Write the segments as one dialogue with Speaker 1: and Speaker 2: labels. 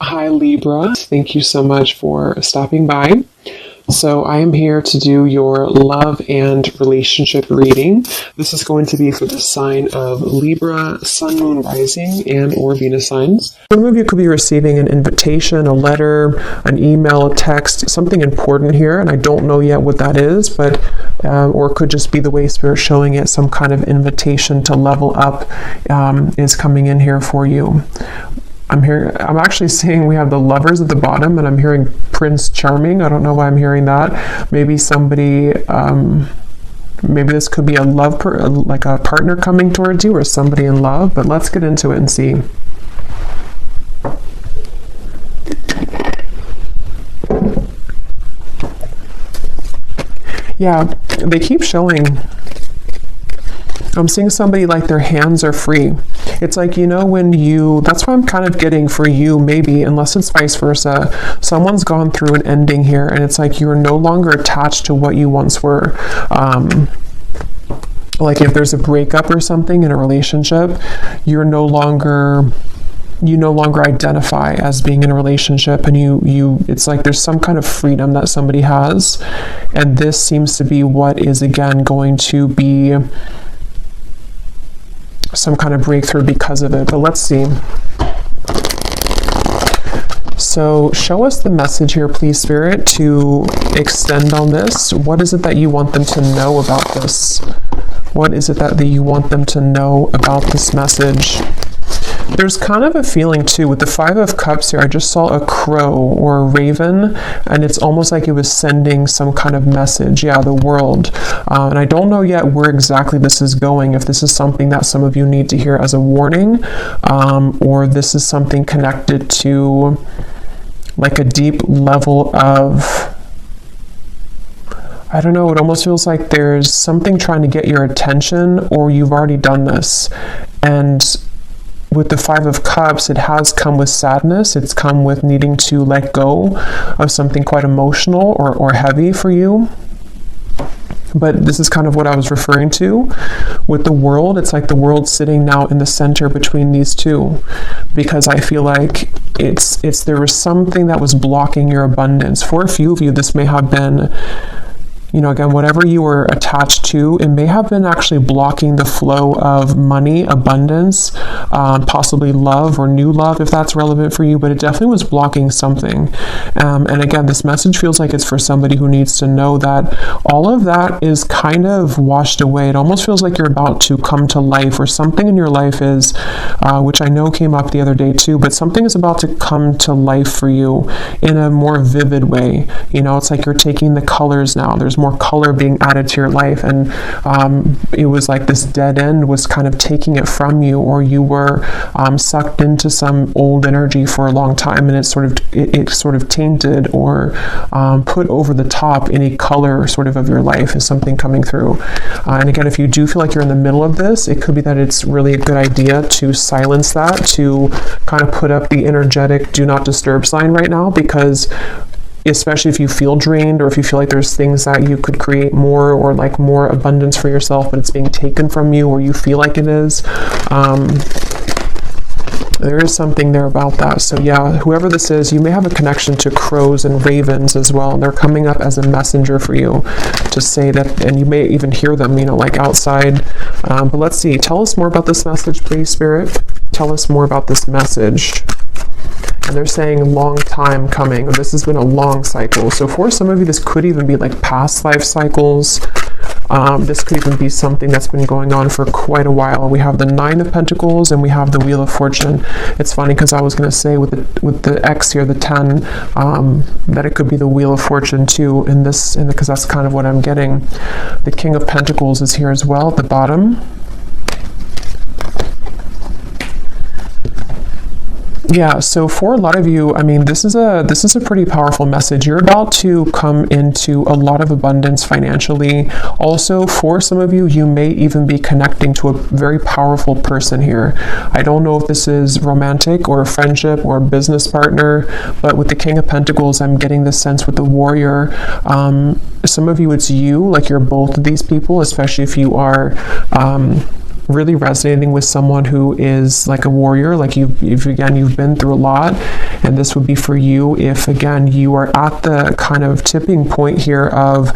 Speaker 1: Hi Libra, thank you so much for stopping by. So I am here to do your love and relationship reading. This is going to be for the sign of Libra, Sun, Moon, Rising, and or Venus signs. Some of you could be receiving an invitation, a letter, an email, a text, something important here, and I don't know yet what that is, but or it could just be the way Spirit's showing it, some kind of invitation to level up is coming in here for you. I'm actually seeing we have the Lovers at the bottom, and I'm hearing Prince Charming. I don't know why I'm hearing that. Maybe somebody, maybe this could be a like a partner coming towards you or somebody in love, but let's get into it and see. Yeah, they keep showing. I'm seeing somebody like their hands are free. It's like, that's what I'm kind of getting for you, maybe, unless it's vice versa. Someone's gone through an ending here, and it's like you're no longer attached to what you once were. Like if there's a breakup or something in a relationship, you no longer identify as being in a relationship, and it's like there's some kind of freedom that somebody has, and this seems to be what is again going to be some kind of breakthrough because of it. But let's see. So show us the message here, please, Spirit, to extend on this. What is it that you want them to know about this? What is it that you want them to know about this message? There's kind of a feeling too with the Five of Cups here. I just saw a crow or a raven, and it's almost like it was sending some kind of message. Yeah, the world. And I don't know yet where exactly this is going, if this is something that some of you need to hear as a warning, or this is something connected to like a deep level of, I don't know, it almost feels like there's something trying to get your attention, or you've already done this. And with the Five of Cups, it has come with sadness. It's come with needing to let go of something quite emotional or heavy for you. But this is kind of what I was referring to with the world. It's like the world sitting now in the center between these two, because I feel like there was something that was blocking your abundance. For a few of you, this may have been, again, whatever you were attached to, it may have been actually blocking the flow of money, abundance, possibly love or new love, if that's relevant for you, but it definitely was blocking something. And again, this message feels like it's for somebody who needs to know that all of that is kind of washed away. It almost feels like you're about to come to life, or something in your life is, which I know came up the other day too, but something is about to come to life for you in a more vivid way. It's like you're taking the colors now. There's more color being added to your life, and it was like this dead end was kind of taking it from you, or you were sucked into some old energy for a long time, and it sort of tainted or put over the top any color sort of your life is something coming through. And again, if you do feel like you're in the middle of this, it could be that it's really a good idea to silence that, to kind of put up the energetic do not disturb sign right now, because especially if you feel drained, or if you feel like there's things that you could create more, or like more abundance for yourself, but it's being taken from you, or you feel like it is. There is something there about that. So yeah, whoever this is, you may have a connection to crows and ravens as well, and they're coming up as a messenger for you to say that, and you may even hear them, like outside. But let's see. Tell us more about this message, please, Spirit. Tell us more about this message. And they're saying long time coming. This has been a long cycle. So for some of you, this could even be like past life cycles. This could even be something that's been going on for quite a while. We have the Nine of Pentacles, and we have the Wheel of Fortune. It's funny because I was going to say with the X here, the 10, that it could be the Wheel of Fortune too because that's kind of what I'm getting. The King of Pentacles is here as well at the bottom. Yeah, so for a lot of you, this is a pretty powerful message. You're about to come into a lot of abundance financially. Also, for some of you, you may even be connecting to a very powerful person here. I don't know if this is romantic or a friendship or a business partner, but with the King of Pentacles, I'm getting this sense with the Warrior. Some of you, it's you, like you're both of these people, especially if you are really resonating with someone who is like a warrior, like you've been through a lot, and this would be for you if, again, you are at the kind of tipping point here of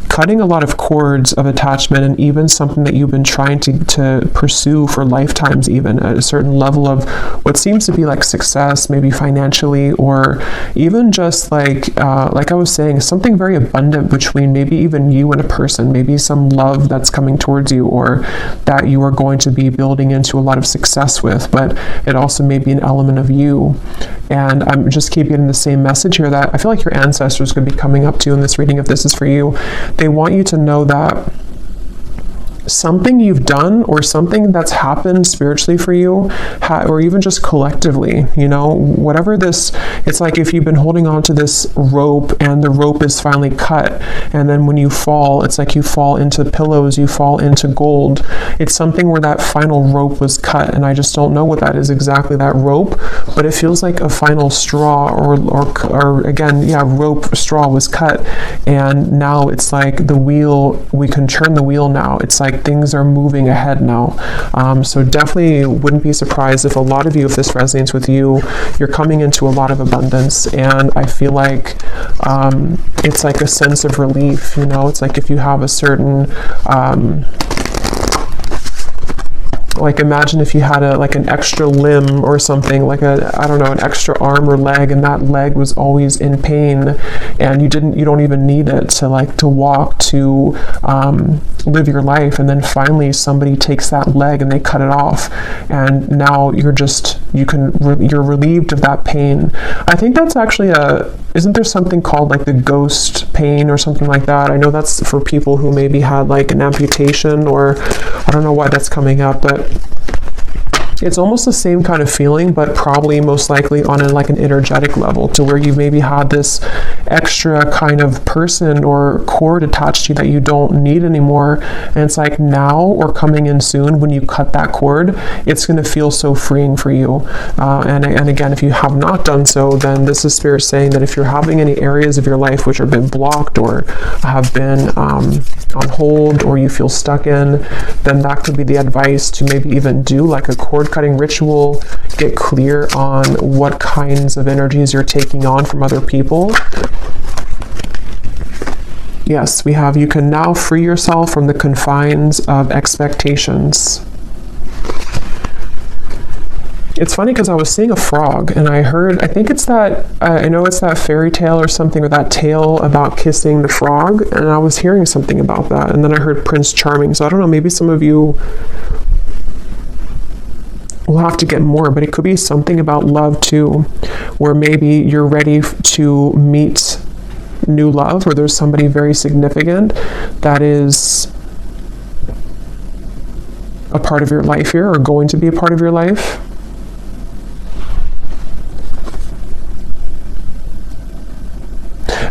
Speaker 1: cutting a lot of cords of attachment, and even something that you've been trying to pursue for lifetimes, even at a certain level of what seems to be like success, maybe financially, or even just like I was saying, something very abundant between maybe even you and a person, maybe some love that's coming towards you, or that you are going to be building into a lot of success with, but it also may be an element of you. And I'm just keep getting the same message here that I feel like your ancestors could be coming up to you in this reading if this is for you. They want you to know that something you've done or something that's happened spiritually for you, or even just collectively, whatever this, it's like if you've been holding on to this rope and the rope is finally cut, and then when you fall, it's like you fall into pillows, you fall into gold. It's something where that final rope was cut, and I just don't know what that is exactly, that rope, but it feels like a final straw, or again, rope, straw was cut, and now it's like the wheel, we can turn the wheel now. It's like things are moving ahead now. So definitely wouldn't be surprised if a lot of you, if this resonates with you, you're coming into a lot of abundance. And I feel like it's like a sense of relief, it's like if you have a certain like imagine if you had an extra limb or something, like an extra arm or leg, and that leg was always in pain, and you don't even need it to walk, to live your life, and then finally somebody takes that leg and they cut it off, and now you're relieved of that pain. I think that's actually isn't there something called like the ghost pain or something like that? I know that's for people who maybe had like an amputation, or I don't know why that's coming up, but it's almost the same kind of feeling, but probably most likely on an energetic level, to where you've maybe had this extra kind of person or cord attached to you that you don't need anymore. And it's like now, or coming in soon, when you cut that cord, it's going to feel so freeing for you. And again, if you have not done so, then this is Spirit saying that if you're having any areas of your life which have been blocked or have been on hold, or you feel stuck in, then that could be the advice to maybe even do like a cord cutting ritual, get clear on what kinds of energies you're taking on from other people. Yes, we have, you can now free yourself from the confines of expectations. It's funny because I was seeing a frog, and I think it's that, I know it's that fairy tale or something, or that tale about kissing the frog, and I was hearing something about that, and then I heard Prince Charming, so I don't know, maybe some of you will have to get more, but it could be something about love too, where maybe you're ready to meet new love, or there's somebody very significant that is a part of your life here, or going to be a part of your life.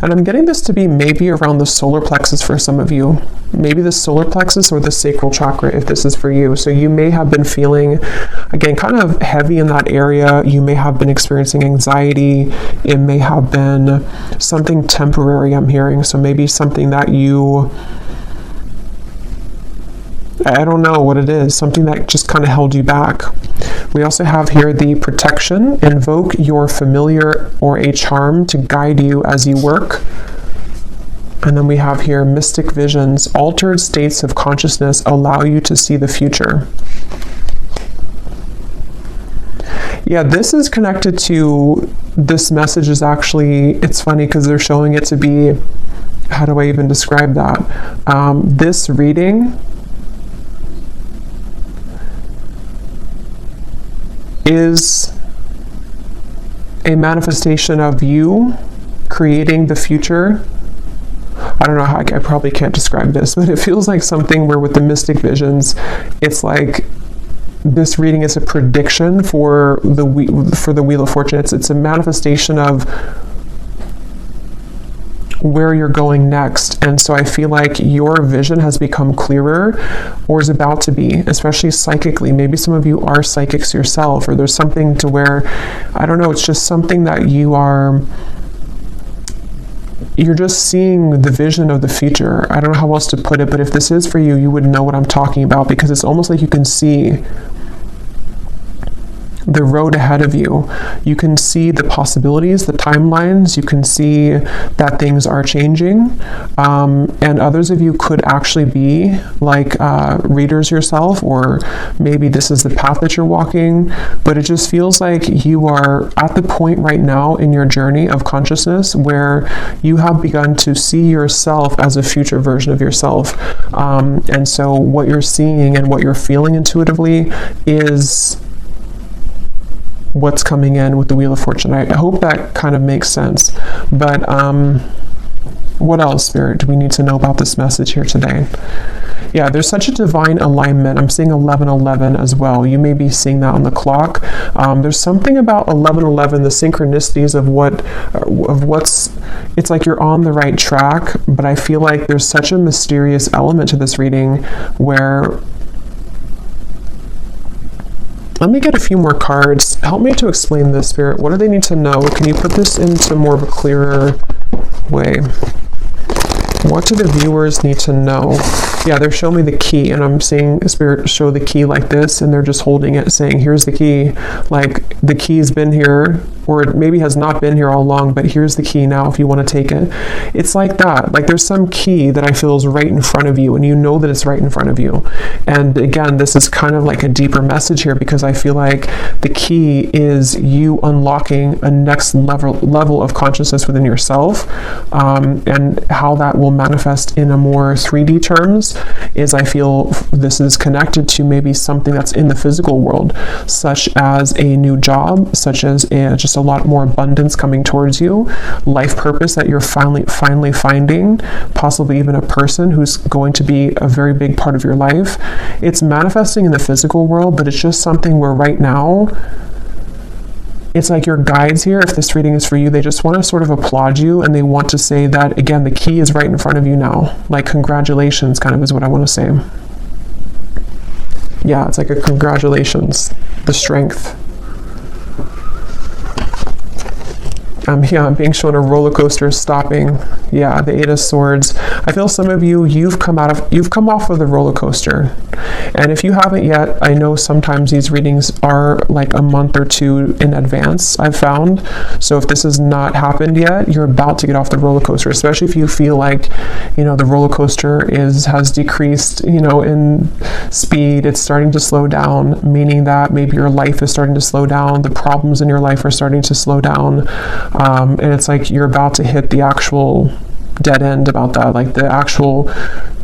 Speaker 1: And I'm getting this to be maybe around the solar plexus for some of you. Maybe the solar plexus or the sacral chakra, if this is for you. So you may have been feeling, again, kind of heavy in that area. You may have been experiencing anxiety. It may have been something temporary, I'm hearing. So maybe something that I don't know what it is, something that just kind of held you back. We also have here the protection. Invoke your familiar or a charm to guide you as you work. And then we have here mystic visions. Altered states of consciousness allow you to see the future. Yeah, this is connected to, this message is actually, it's funny because they're showing it to be, how do I even describe that? This reading is a manifestation of you creating the future. I don't know how, I probably can't describe this, but it feels like something where with the mystic visions, it's like this reading is a prediction for the Wheel of Fortune. It's a manifestation of where you're going next. And so I feel like your vision has become clearer, or is about to be, especially psychically. Maybe some of you are psychics yourself, or there's something to where, I don't know, it's just something that you are you're just seeing the vision of the future. I don't know how else to put it, but if this is for you, you would know what I'm talking about, because it's almost like you can see the road ahead of you. You can see the possibilities, the timelines. You can see that things are changing. And others of you could actually be like readers yourself, or maybe this is the path that you're walking, but it just feels like you are at the point right now in your journey of consciousness where you have begun to see yourself as a future version of yourself. And so what you're seeing and what you're feeling intuitively is what's coming in with the Wheel of Fortune. I hope that kind of makes sense. But what else, Spirit, do we need to know about this message here today? Yeah, there's such a divine alignment. I'm seeing 1111 as well. You may be seeing that on the clock. There's something about 1111, the synchronicities of what's, it's like you're on the right track, but I feel like there's such a mysterious element to this reading where, let me get a few more cards. Help me to explain this, Spirit. What do they need to know? Can you put this into more of a clearer way? What do the viewers need to know? Yeah, they're showing me the key, and I'm seeing Spirit show the key like this, and they're just holding it saying, here's the key. Like, the key's been here, or it maybe has not been here all along, but here's the key now if you want to take it. It's like that. Like, there's some key that I feel is right in front of you, and you know that it's right in front of you. And again, this is kind of like a deeper message here, because I feel like the key is you unlocking a next level of consciousness within yourself, and how that will manifest in a more 3D terms is, I feel this is connected to maybe something that's in the physical world, such as a new job, such as just a lot more abundance coming towards you, life purpose that you're finally finding, possibly even a person who's going to be a very big part of your life. It's manifesting in the physical world, but it's just something where right now, it's like your guides here, if this reading is for you, they just want to sort of applaud you, and they want to say that, again, the key is right in front of you now. Like, congratulations, kind of is what I want to say. Yeah, it's like a congratulations, the strength. Yeah, I'm being shown a roller coaster stopping. Yeah, the Eight of Swords. I feel some of you, you've come off of the roller coaster. And if you haven't yet, I know sometimes these readings are like a month or two in advance, I've found. So if this has not happened yet, you're about to get off the roller coaster, especially if you feel like, the roller coaster has decreased, in speed. It's starting to slow down, meaning that maybe your life is starting to slow down. The problems in your life are starting to slow down. And it's like you're about to hit the actual dead end about that, like the actual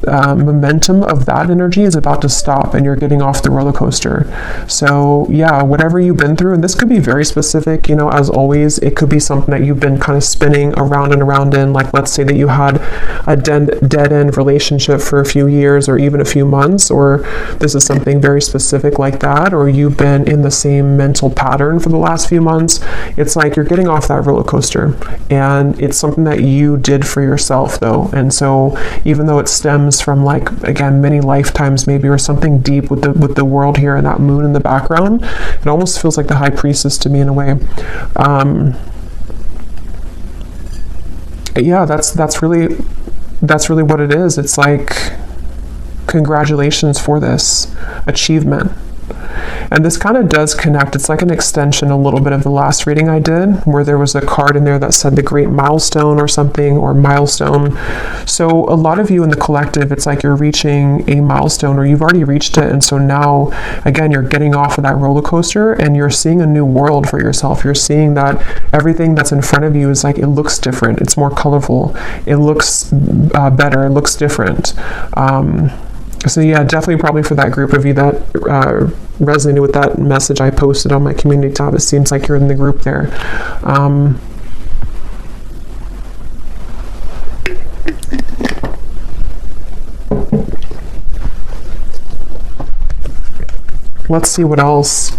Speaker 1: momentum of that energy is about to stop, and you're getting off the roller coaster. So yeah, whatever you've been through, and this could be very specific, as always, it could be something that you've been kind of spinning around and around in. Like, let's say that you had a dead end relationship for a few years or even a few months, or this is something very specific like that, or you've been in the same mental pattern for the last few months. It's like you're getting off that roller coaster, and it's something that you did for yourself though. And so even though it stems from, like, again, many lifetimes maybe, or something deep with the world here and that moon in the background, it almost feels like the High Priestess to me in a way. Yeah, that's really what it is. It's like, congratulations for this achievement. And this kind of does connect. It's like an extension a little bit of the last reading I did, where there was a card in there that said the great milestone or something, or milestone. So a lot of you in the collective, it's like you're reaching a milestone, or you've already reached it. And so now, again, you're getting off of that roller coaster, and you're seeing a new world for yourself. You're seeing that everything that's in front of you is like, it looks different. It's more colorful. It looks better. It looks different. So yeah, definitely probably for that group of you that resonated with that message I posted on my community tab, it seems like you're in the group there. Let's see what else.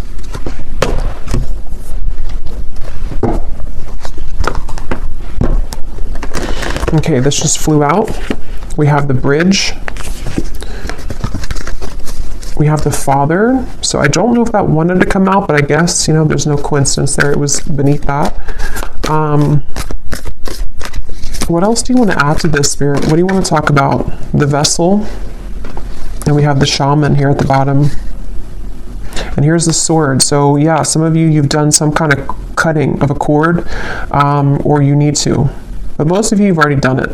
Speaker 1: Okay, this just flew out. We have the Bridge. We have the Father. So I don't know if that wanted to come out, but I guess, there's no coincidence there. It was beneath that. What else do you want to add to this, Spirit? What do you want to talk about? The vessel. And we have the shaman here at the bottom. And here's the sword. So yeah, some of you, you've done some kind of cutting of a cord, or you need to. But most of you, you've already done it.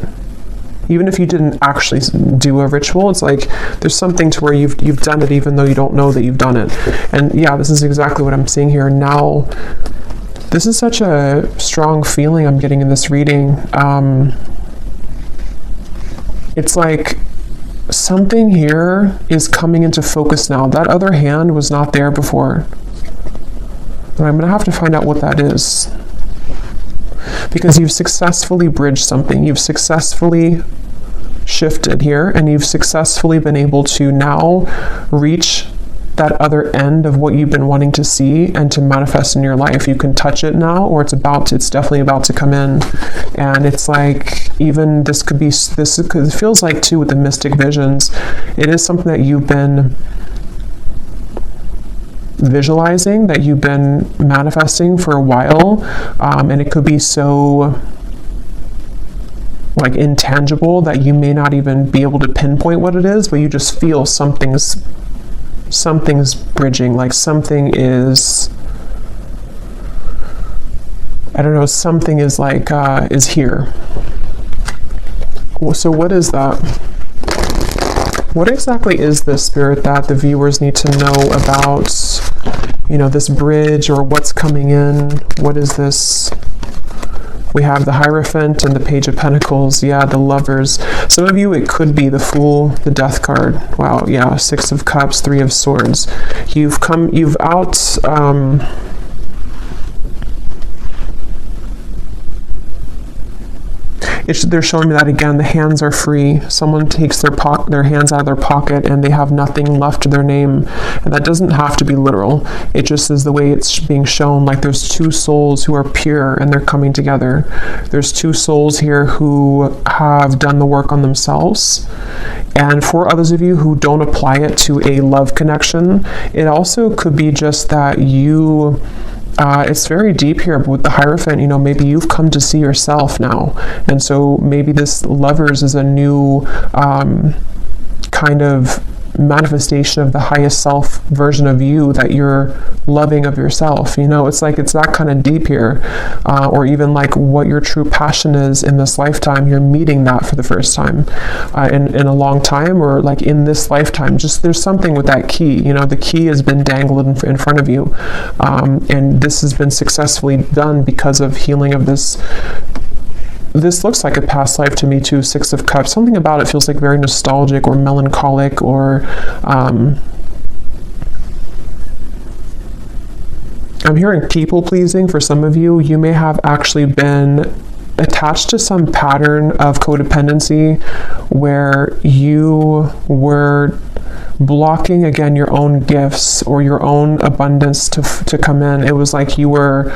Speaker 1: Even if you didn't actually do a ritual, it's like there's something to where you've done it even though you don't know that you've done it. And yeah, this is exactly what I'm seeing here. Now, this is such a strong feeling I'm getting in this reading. It's like something here is coming into focus now. That other hand was not there before. And I'm going to have to find out what that is. Because you've successfully bridged something. You've successfully shifted here, and you've successfully been able to now reach that other end of what you've been wanting to see and to manifest in your life. You can touch it now, or it's definitely about to come in. And it's like, even this it feels like too with the mystic visions, it is something that you've been visualizing, that you've been manifesting for a while, and it could be so like intangible that you may not even be able to pinpoint what it is, but you just feel something's bridging, like something is, I don't know, something is like is here. So what is that? What exactly is this, Spirit, that the viewers need to know about, you know, this bridge, or what's coming in? What is this? We have the Hierophant and the Page of Pentacles. Yeah, the Lovers. Some of you, it could be the Fool, the Death card. Wow, yeah, Six of Cups, Three of Swords. They're showing me that again. The hands are free. Someone takes their hands out of their pocket and they have nothing left to their name. And that doesn't have to be literal. It just is the way it's being shown. Like there's two souls who are pure and they're coming together. There's two souls here who have done the work on themselves. And for others of you who don't apply it to a love connection, it also could be just that you... it's very deep here, but with the Hierophant, you know, maybe you've come to see yourself now. And so maybe this Lovers is a new kind of manifestation of the highest self version of you that you're loving of yourself. You know, it's like it's that kind of deep here. Or even like what your true passion is in this lifetime, you're meeting that for the first time in a long time, or like in this lifetime. Just there's something with that key. You know, the key has been dangled in front of you, and this has been successfully done because of healing of this. This looks like a past life to me too. Six of Cups. Something about it feels like very nostalgic or melancholic, or I'm hearing people pleasing for some of you. You may have actually been attached to some pattern of codependency where you were blocking again your own gifts or your own abundance to come in. It was like you were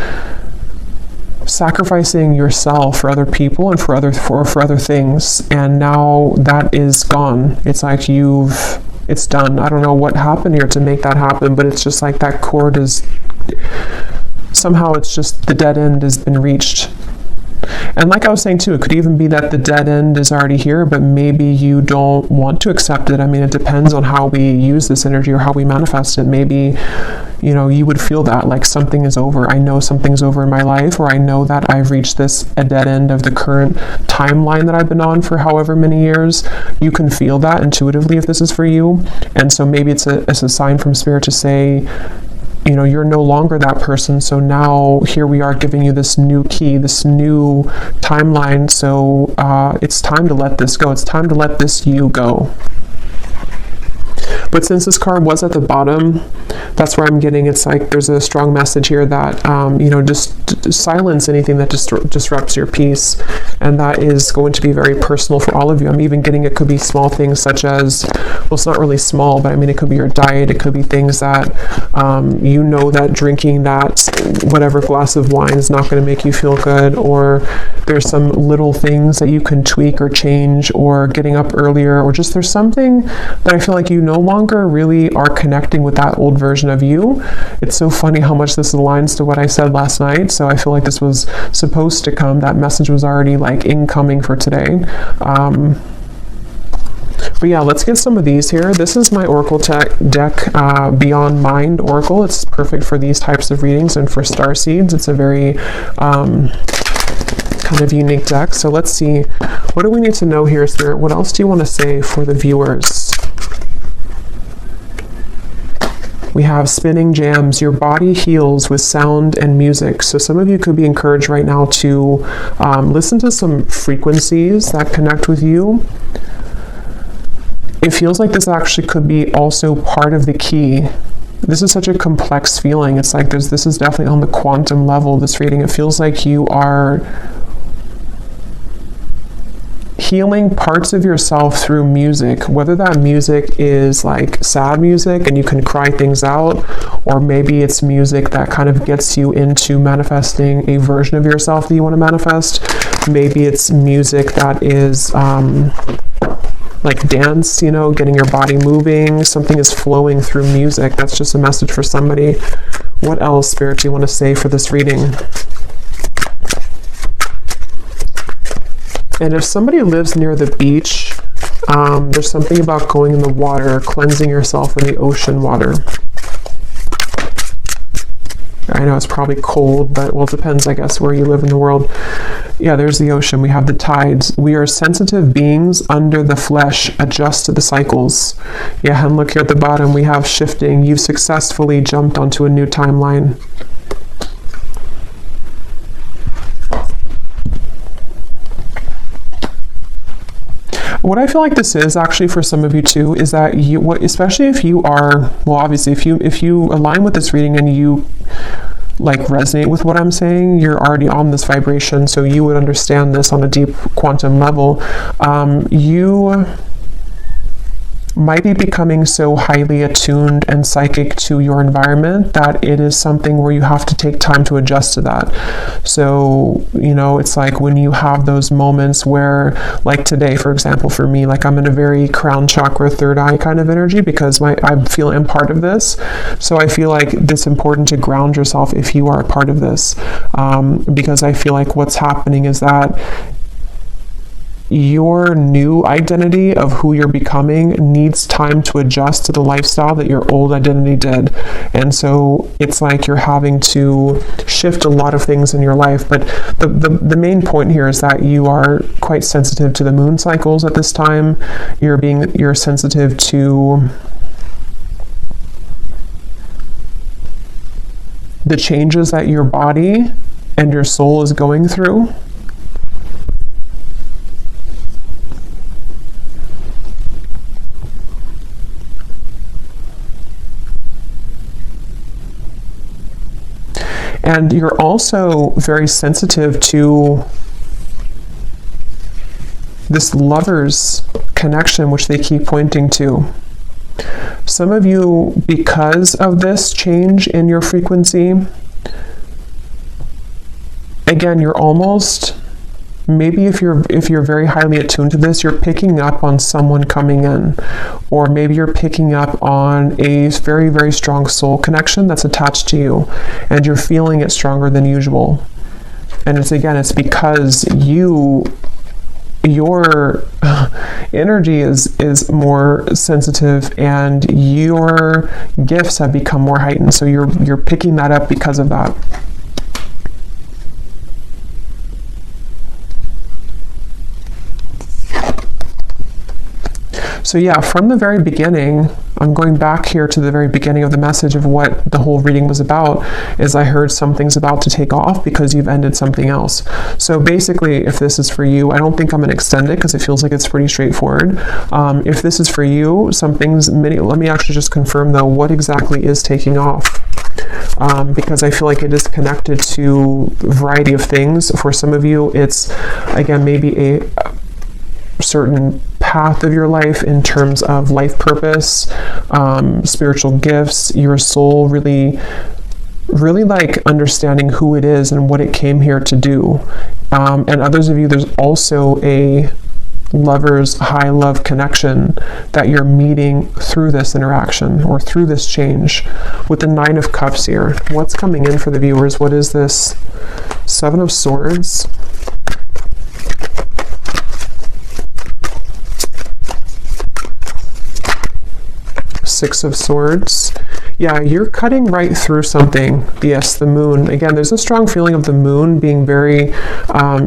Speaker 1: sacrificing yourself for other people and for other things, and now that is gone. It's like it's done. I don't know what happened here to make that happen, but it's just like that cord is somehow, it's just the dead end has been reached. And like I was saying too, it could even be that the dead end is already here, but maybe you don't want to accept it. I mean, it depends on how we use this energy or how we manifest it. Maybe, you know, you would feel that like something is over. I know something's over in my life, or I know that I've reached a dead end of the current timeline that I've been on for however many years. You can feel that intuitively if this is for you. And so maybe it's a sign from Spirit to say, you know, you're no longer that person. So now here we are giving you this new key, this new timeline. So it's time to let this go. It's time to let this you go. But since this card was at the bottom, that's where I'm getting, it's like there's a strong message here that, you know, just silence anything that disrupts your peace. And that is going to be very personal for all of you. I'm even getting it could be small things such as, well, it's not really small, but I mean, it could be your diet. It could be things that, you know, that drinking that whatever glass of wine is not going to make you feel good, or there's some little things that you can tweak or change, or getting up earlier, or just there's something that I feel like you no longer really are connecting with that old version of you. It's so funny how much this aligns to what I said last night. So I feel like this was supposed to come. That message was already like like incoming for today. But yeah, let's get some of these here. This is my Oracle deck, Beyond Mind Oracle. It's perfect for these types of readings and for star seeds. It's a very kind of unique deck. So let's see, what do we need to know here, Spirit? What else do you want to say for the viewers? We have spinning jams. Your body heals with sound and music. So some of you could be encouraged right now to listen to some frequencies that connect with you. It feels like this actually could be also part of the key. This is such a complex feeling. It's like this is definitely on the quantum level, this reading. It feels like you are healing parts of yourself through music, whether that music is like sad music and you can cry things out, or maybe it's music that kind of gets you into manifesting a version of yourself that you want to manifest. Maybe it's music that is like dance, you know, getting your body moving. Something is flowing through music. That's just a message for somebody. What else, Spirit, do you want to say for this reading? And if somebody lives near the beach, there's something about going in the water, cleansing yourself in the ocean water. I know it's probably cold, but well, it depends, I guess, where you live in the world. Yeah, there's the ocean. We have the tides. We are sensitive beings under the flesh, adjust to the cycles. Yeah, and look here at the bottom, we have shifting. You've successfully jumped onto a new timeline. What I feel like this is actually for some of you too is that you, especially if you are, well, obviously if you align with this reading and you like resonate with what I'm saying, you're already on this vibration, so you would understand this on a deep quantum level. You might be becoming so highly attuned and psychic to your environment that it is something where you have to take time to adjust to that. So, you know, it's like when you have those moments where, like today, for example, for me, like I'm in a very crown chakra, third eye kind of energy because I feel I'm part of this. So I feel like it's important to ground yourself if you are a part of this, because I feel like what's happening is that your new identity of who you're becoming needs time to adjust to the lifestyle that your old identity did. And so it's like you're having to shift a lot of things in your life. But the main point here is that you are quite sensitive to the moon cycles at this time. You're sensitive to the changes that your body and your soul is going through. And you're also very sensitive to this lover's connection, which they keep pointing to. Some of you, because of this change in your frequency, again, you're almost, maybe if you're very highly attuned to this, you're picking up on someone coming in, or maybe you're picking up on a very, very strong soul connection that's attached to you, and you're feeling it stronger than usual. And it's because your energy is more sensitive and your gifts have become more heightened. So you're picking that up because of that. So yeah, from the very beginning, I'm going back here to the very beginning of the message of what the whole reading was about, is I heard something's about to take off because you've ended something else. So basically, if this is for you, I don't think I'm going to extend it because it feels like it's pretty straightforward. If this is for you, let me actually just confirm though, what exactly is taking off? Because I feel like it is connected to a variety of things. For some of you, it's, again, maybe a certain path of your life in terms of life purpose, spiritual gifts, your soul really like understanding who it is and what it came here to do. And others of you, there's also a lover's high love connection that you're meeting through this interaction or through this change. With the 9 of Cups here, what's coming in for the viewers? What is this? 7 of Swords. Six of Swords. Yeah, you're cutting right through something. Yes, the moon. Again, there's a strong feeling of the moon being very,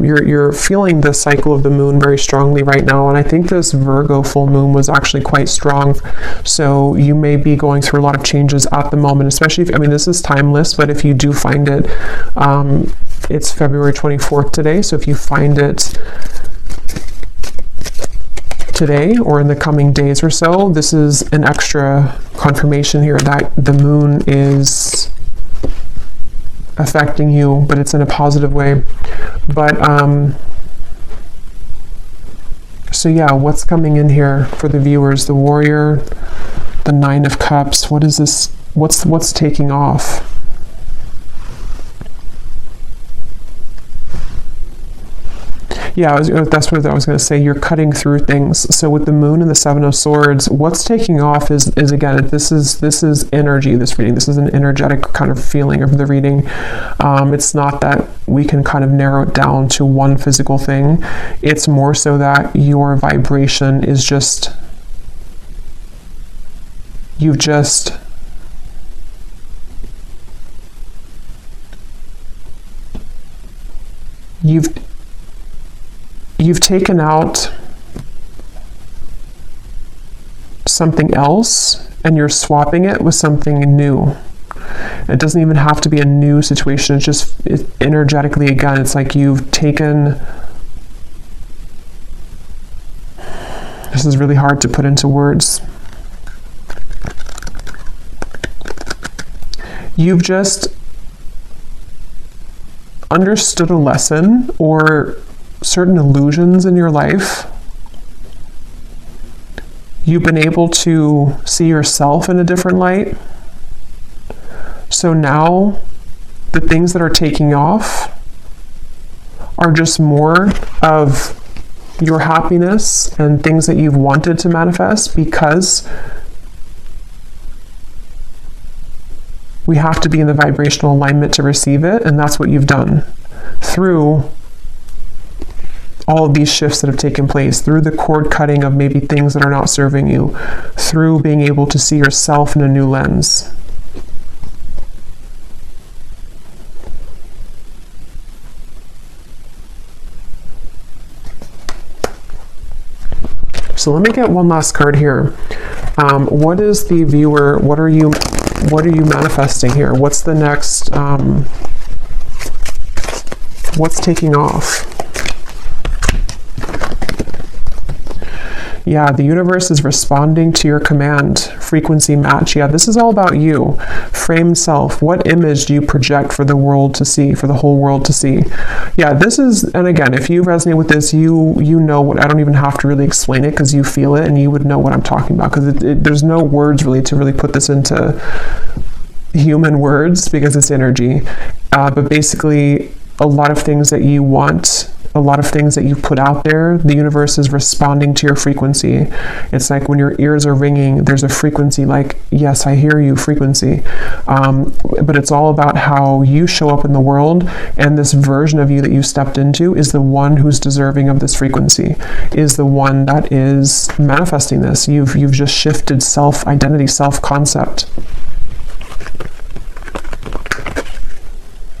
Speaker 1: you're feeling the cycle of the moon very strongly right now. And I think this Virgo full moon was actually quite strong. So you may be going through a lot of changes at the moment, especially if, I mean, this is timeless, but if you do find it, it's February 24th today. So if you find it today or in the coming days or so, this is an extra confirmation here that the moon is affecting you, but it's in a positive way. But so yeah, what's coming in here for the viewers? The Warrior, the Nine of Cups. What is this? What's taking off? Yeah, that's what I was going to say. You're cutting through things. So with the moon and the Seven of Swords, what's taking off is again, this is energy, this reading. This is an energetic kind of feeling of the reading. It's not that we can kind of narrow it down to one physical thing. It's more so that your vibration is just, you've taken out something else and you're swapping it with something new. It doesn't even have to be a new situation. It's just energetically, again, it's like you've taken, this is really hard to put into words. You've just understood a lesson or certain illusions in your life. You've been able to see yourself in a different light. So now the things that are taking off are just more of your happiness and things that you've wanted to manifest, because we have to be in the vibrational alignment to receive it. And that's what you've done through all of these shifts that have taken place, through the cord cutting of maybe things that are not serving you, through being able to see yourself in a new lens. So let me get one last card here. What is the viewer, what are you manifesting here? What's the next, what's taking off? Yeah, the universe is responding to your command. Frequency match. Yeah, this is all about you. Framed self. What image do you project for the world to see, for the whole world to see? Yeah, this is, and again, if you resonate with this, you know what, I don't even have to really explain it because you feel it and you would know what I'm talking about, because there's no words really to really put this into human words because it's energy. But basically, a lot of things that you want, a lot of things that you put out there, the universe is responding to your frequency. It's like when your ears are ringing, there's a frequency like, yes, I hear you frequency. But it's all about how you show up in the world, and this version of you that you stepped into is the one who's deserving of this frequency, is the one that is manifesting this. You've just shifted self-identity, self-concept.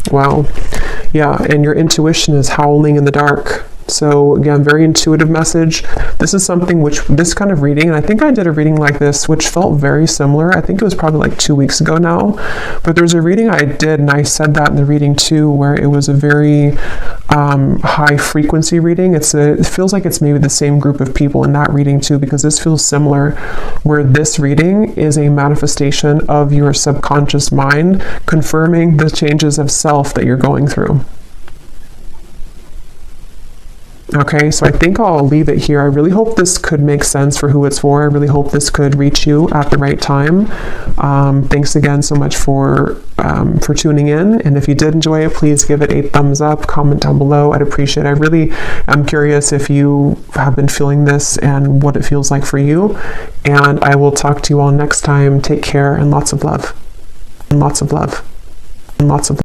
Speaker 1: Wow. Yeah, and your intuition is howling in the dark. So again, very intuitive message. This is something which, this kind of reading, and I think I did a reading like this, which felt very similar. I think it was probably like 2 weeks ago now. But there's a reading I did, and I said that in the reading too, where it was a very high frequency reading. It feels like it's maybe the same group of people in that reading too, because this feels similar, where this reading is a manifestation of your subconscious mind, confirming the changes of self that you're going through. Okay, so I think I'll leave it here. I really hope this could make sense for who it's for. I really hope this could reach you at the right time. Thanks again so much for tuning in. And if you did enjoy it, please give it a thumbs up, comment down below. I'd appreciate it. I really am curious if you have been feeling this and what it feels like for you. And I will talk to you all next time. Take care and lots of love. And lots of love. And lots of love.